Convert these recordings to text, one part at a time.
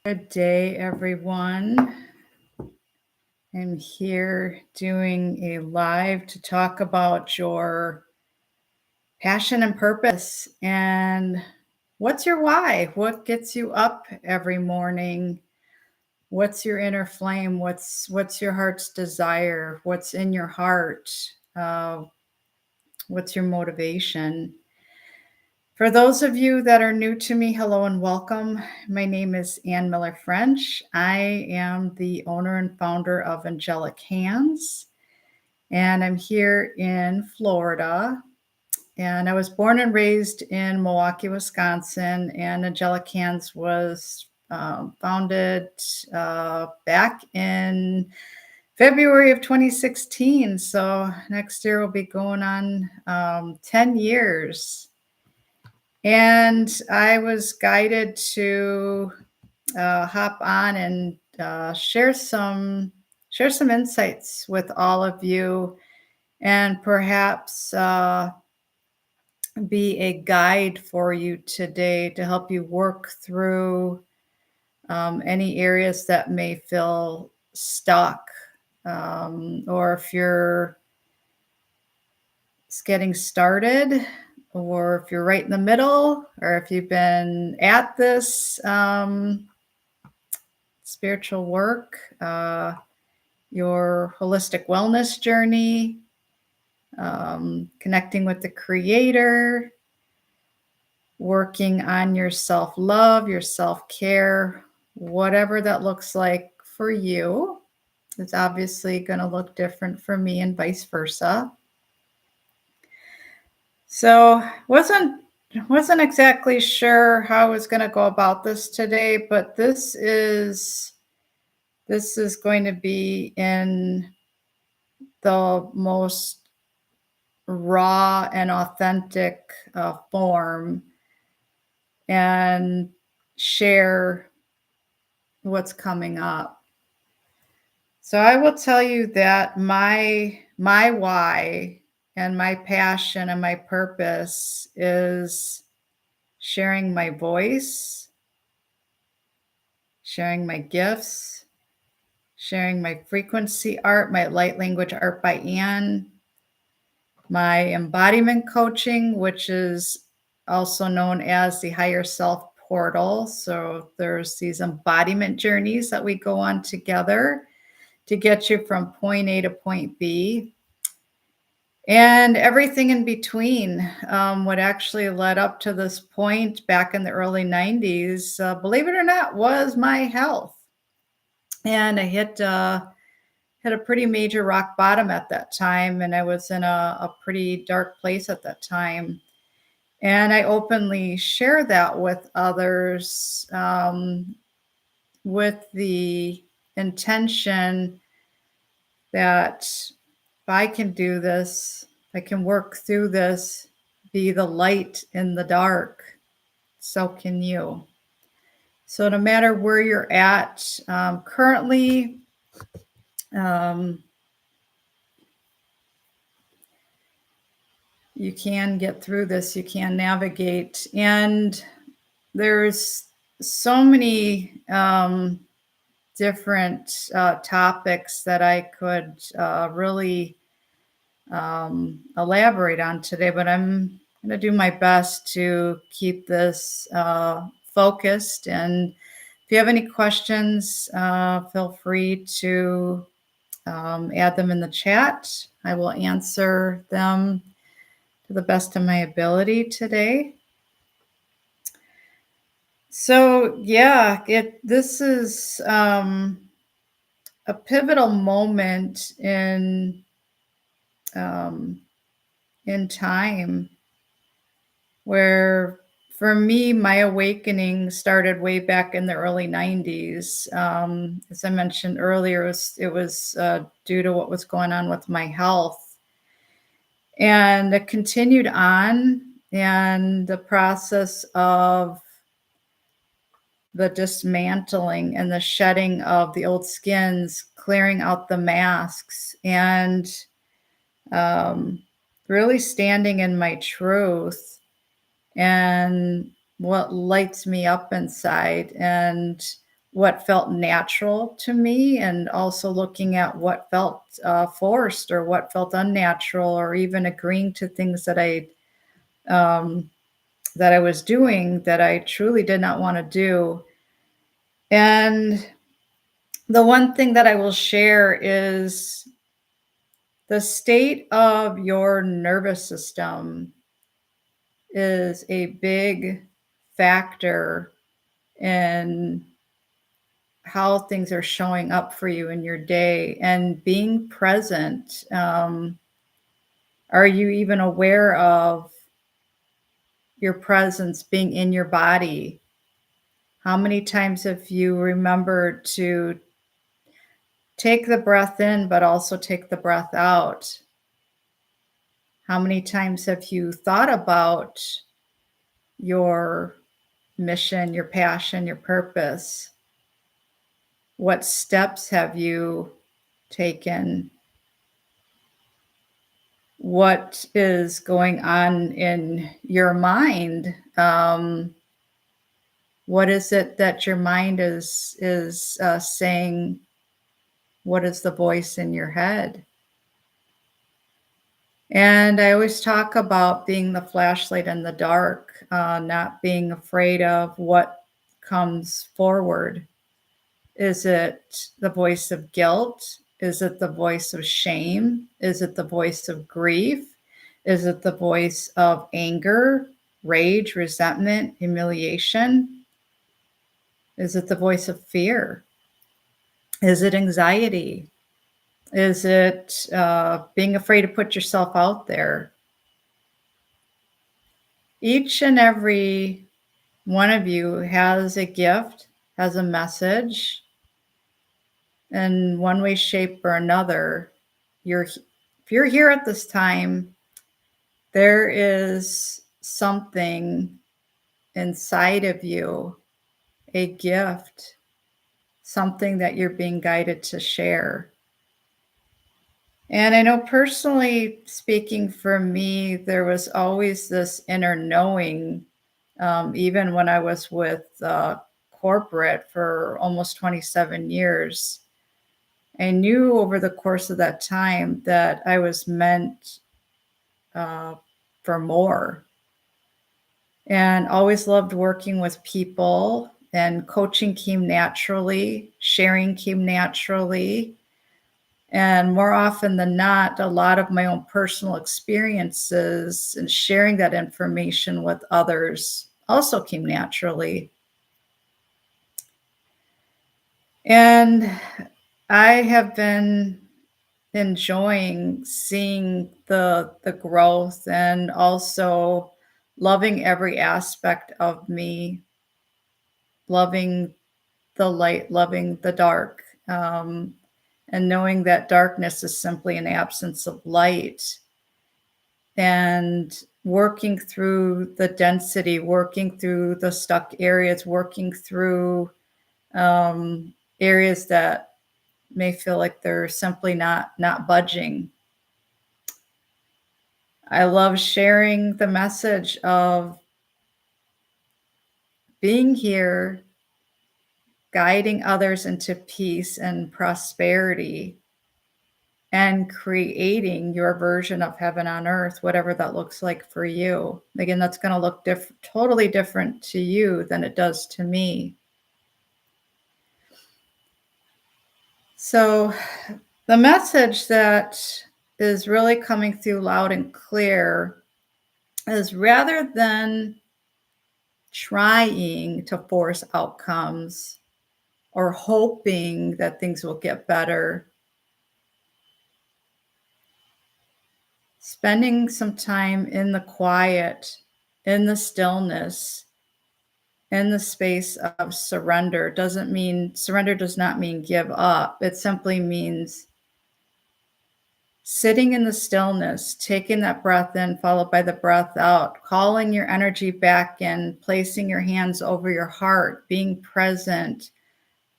Good day, everyone. I'm here doing a live to talk about your passion and purpose and what's your why? What gets you up every morning? What's your inner flame? What's your heart's desire? What's in your heart? What's your motivation? For those of you that are new to me, hello and welcome. My name is Ann Miller French. I am the owner and founder of Angelik Hands, and I'm here in Florida. And I was born and raised in Milwaukee, Wisconsin, and Angelik Hands was founded back in February of 2016. So next year will be going on 10 years. And I was guided to hop on and share some insights with all of you, and perhaps be a guide for you today to help you work through any areas that may feel stuck, or if you're just getting started, or if you're right in the middle, or if you've been at this spiritual work, your holistic wellness journey, connecting with the Creator, working on your self-love, your self-care, whatever that looks like for you. It's obviously going to look different for me and vice versa. So wasn't exactly sure how I was going to go about this today, but this is going to be in the most raw and authentic form, and share what's coming up. So I will tell you that my why and my passion and my purpose is sharing my voice, sharing my gifts, sharing my frequency art, my light language art by Anne, my embodiment coaching, which is also known as the higher self portal. So there's these embodiment journeys that we go on together to get you from point A to point B. And everything in between. What actually led up to this point back in the early 90s, believe it or not, was my health. And I hit a pretty major rock bottom at that time, and I was in a pretty dark place at that time. And I openly share that with others, with the intention that if I can do this, if I can work through this, be the light in the dark, so can you. So no matter where you're at currently, you can get through this, you can navigate. And there's so many different topics that I could really elaborate on today, but I'm going to do my best to keep this focused. And if you have any questions, feel free to add them in the chat. I will answer them to the best of my ability today. So yeah, this is a pivotal moment in time, where for me, my awakening started way back in the early 90s. As I mentioned earlier, it was due to what was going on with my health. And it continued on, and the process of the dismantling and the shedding of the old skins, clearing out the masks, and really standing in my truth and what lights me up inside, and what felt natural to me, and also looking at what felt forced or what felt unnatural, or even agreeing to things um, that I was doing that I truly did not want to do. And the one thing that I will share is the state of your nervous system is a big factor in how things are showing up for you in your day and being present. Are you even aware of your presence being in your body? How many times have you remembered to take the breath in, but also take the breath out? How many times have you thought about your mission, your passion, your purpose? What steps have you taken? What is going on in your mind? What is it that your mind is saying? What is the voice in your head? And I always talk about being the flashlight in the dark, not being afraid of what comes forward. Is it the voice of guilt? Is it the voice of shame? Is it the voice of grief? Is it the voice of anger, rage, resentment, humiliation? Is it the voice of fear? Is it anxiety? Is it being afraid to put yourself out there? Each and every one of you has a gift, has a message, in one way, shape, or another. If you're here at this time, there is something inside of you, a gift, something that you're being guided to share. And I know, personally speaking, for me, there was always this inner knowing, even when I was with corporate for almost 27 years. I knew over the course of that time that I was meant uh, for more, and always loved working with people, and coaching came naturally, sharing came naturally. And more often than not, a lot of my own personal experiences and sharing that information with others also came naturally. And I have been enjoying seeing the growth, and also loving every aspect of me, loving the light, loving the dark, and knowing that darkness is simply an absence of light, and working through the density, working through the stuck areas, working through areas that may feel like they're simply not budging. I love sharing the message of being here, guiding others into peace and prosperity, and creating your version of heaven on earth, whatever that looks like for you. Again, that's going to look totally different to you than it does to me. So, the message that is really coming through loud and clear is, rather than trying to force outcomes or hoping that things will get better, spending some time in the quiet, in the stillness, in the space of surrender surrender does not mean give up. It simply means sitting in the stillness, taking that breath in, followed by the breath out, calling your energy back in, placing your hands over your heart, being present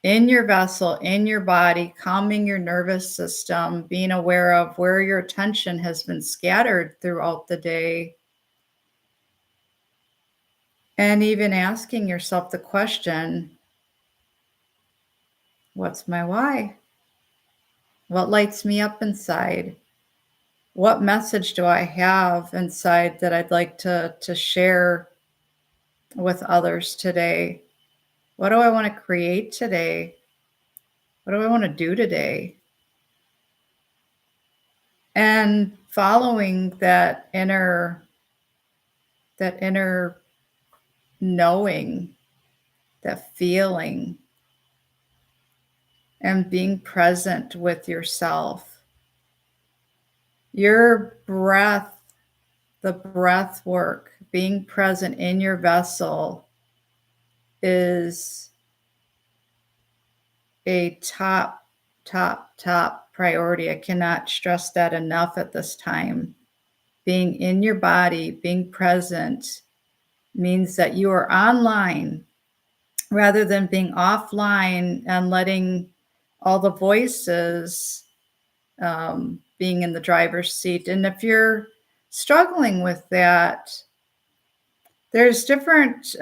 in your vessel, in your body, calming your nervous system, being aware of where your attention has been scattered throughout the day, and even asking yourself the question, What's my why? What lights me up inside? What message do I have inside that I'd like to share with others today? What do I want to create today? What do I want to do today? And following that inner knowing, that feeling, and being present with yourself. Your breath, the breath work, being present in your vessel is a top priority. I cannot stress that enough at this time. Being in your body, being present means that you are online rather than being offline and letting all the voices being in the driver's seat. And if you're struggling with that, there's different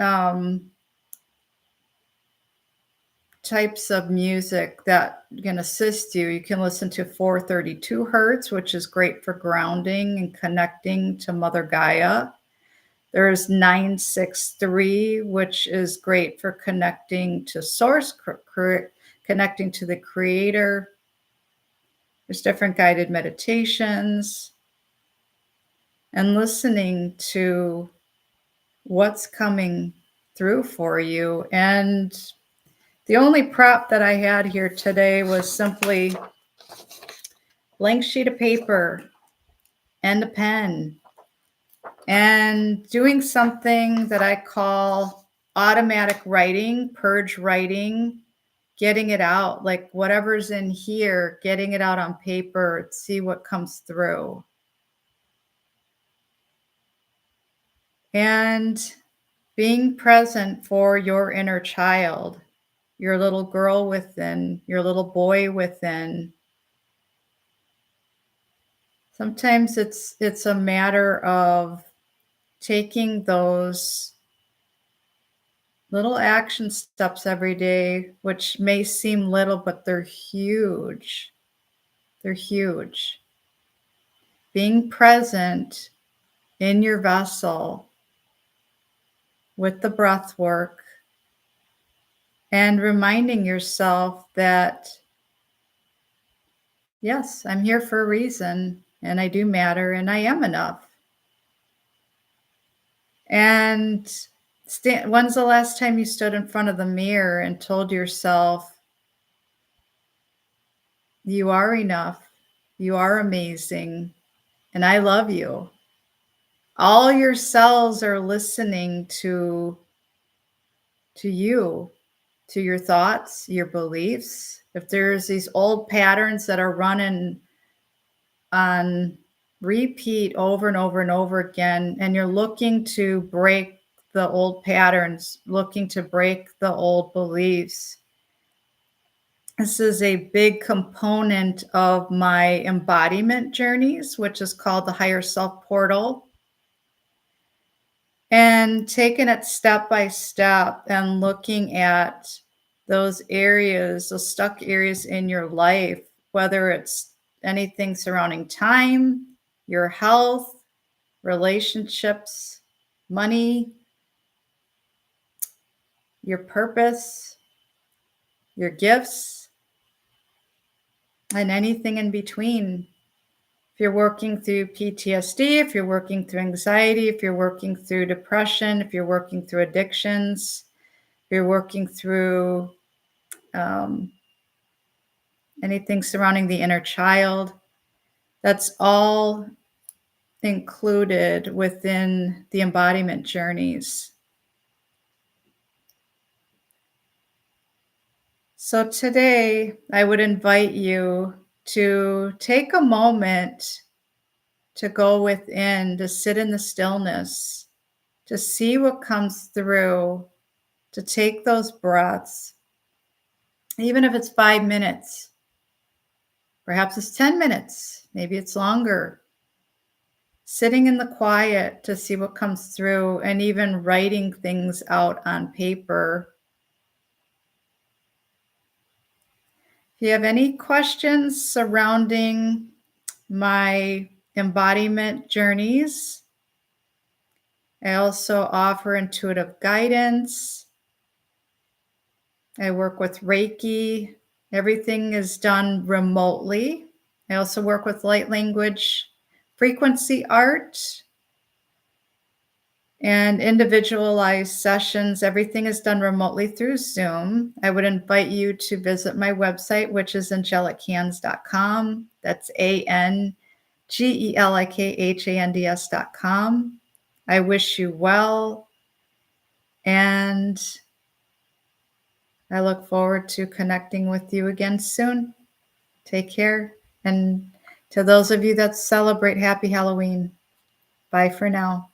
types of music that can assist you. You can listen to 432 hertz, which is great for grounding and connecting to Mother Gaia. There's 963, which is great for connecting to source, connecting to the creator. There's different guided meditations and listening to what's coming through for you. And the only prop that I had here today was simply blank sheet of paper and a pen and doing something that I call automatic writing, purge writing, getting it out, like whatever's in here, getting it out on paper, see what comes through. And being present for your inner child, your little girl within, your little boy within. Sometimes it's a matter of taking those little action steps every day, which may seem little, but they're huge. They're huge. Being present in your vessel with the breath work and reminding yourself that, yes, I'm here for a reason and I do matter and I am enough. And when's the last time you stood in front of the mirror and told yourself, you are enough, you are amazing, and I love you? All your cells are listening to you, to your thoughts, your beliefs. If there's these old patterns that are running on repeat over and over and over again, and you're looking to break the old patterns, looking to break the old beliefs. This is a big component of my embodiment journeys, which is called the Higher Self Portal. And taking it step by step and looking at those areas, those stuck areas in your life, whether it's anything surrounding time, your health, relationships, money, your purpose, your gifts, and anything in between. If you're working through PTSD, if you're working through anxiety, if you're working through depression, if you're working through addictions, if you're working through anything surrounding the inner child, that's all included within the embodiment journeys. So today, I would invite you to take a moment to go within, to sit in the stillness, to see what comes through, to take those breaths, even if it's 5 minutes, perhaps it's 10 minutes, maybe it's longer. Sitting in the quiet to see what comes through, and even writing things out on paper. If you have any questions surrounding my embodiment journeys, I also offer intuitive guidance. I work with Reiki. Everything is done remotely. I also work with light language, frequency art, and individualized sessions. Everything is done remotely through Zoom. I would invite you to visit my website, which is angelikhands.com. That's ANGELIKHANDS.com. I wish you well, and I look forward to connecting with you again soon. Take care. And to those of you that celebrate, happy Halloween. Bye for now.